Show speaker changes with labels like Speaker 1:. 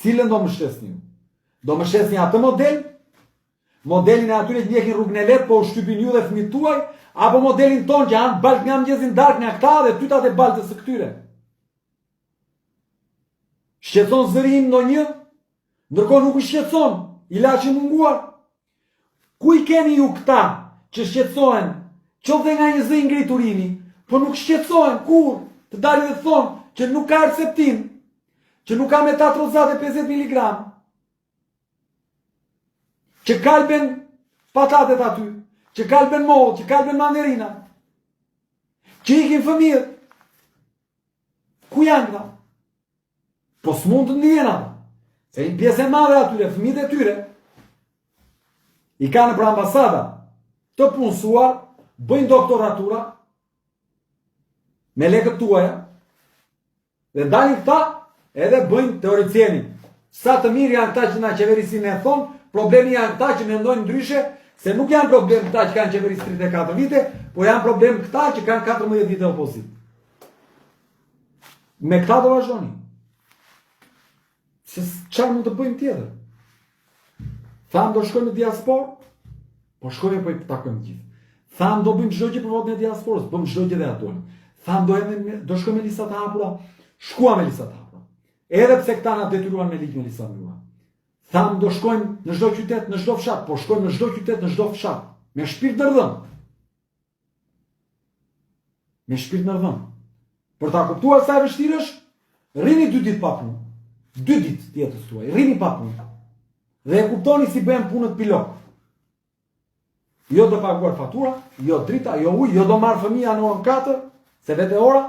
Speaker 1: Cilën do më shqesni ju? Do më shqesni atë modelin e atyre që ndjekin rrugën e lehtë, po u shtypin ju dhe fëmijët tuaj, apo modelin ton që janë baltë nga mëngjesin darkë nga këta dhe tytat e baltës së këtyre? Shqetëson zërin ndonjë, ndërkohë nuk i shqetëson ilaçi munguar. Ku i keni ju këta që shqetësohen, qoftë nga një zë i ngriturimi, po nuk shqetësohen kur të dalin dhe të thonë që nuk ka receptin, që nuk ka metatrozate 50 mg, që kalben patatet aty, që kalben mollë, që kalben mandarina, që ikin fëmijët. Ku janë këta? Po s'mund të ndihen ata, se një pjesë e madhe atyre, fëmijët e tyre, i kanë për ambasada të punësuar, bëjnë doktoratura, me lekët tuaja, dhe dalin këta edhe bëjnë teoricieni. Sa të mirë janë këta që na qeverisin e thonë, problemi janë këta që mendojnë ndryshe, se nuk janë problem këta që kanë qeverisë 34 vite, po janë problem këta që kanë 14 vite opozit. Me këta do vazhdoni. Se çfarë mund të bëjmë tjetër? Thamë do shkojmë në diasporë, po shkojmë po i takojmë gjithë. Thamë do bëjmë çdo gjë për votën e diasporës, bëjmë çdo gjë dhe ato. Thamë do shkojmë me lista të hapura, shkuam me lista të hapura. Edhe pse këta na detyruan me ligj me lista të hapura. Thamë do shkojmë në çdo qytet, në çdo fshat, po shkojmë në çdo qytet, në çdo fshat, me shpirt ndërdhëm. Me shpirt ndërdhëm. Për ta kuptuar sa e vështirë është, rrini 2 ditë pa punë. 2 ditë tjetës tuaj, rrini pa punë. Dhe e kuptoni si bëhen punët pilot. Jo do paguar fatura, jo drita, jo ujë, jo do marr fëmia në orën 4, se vete ora,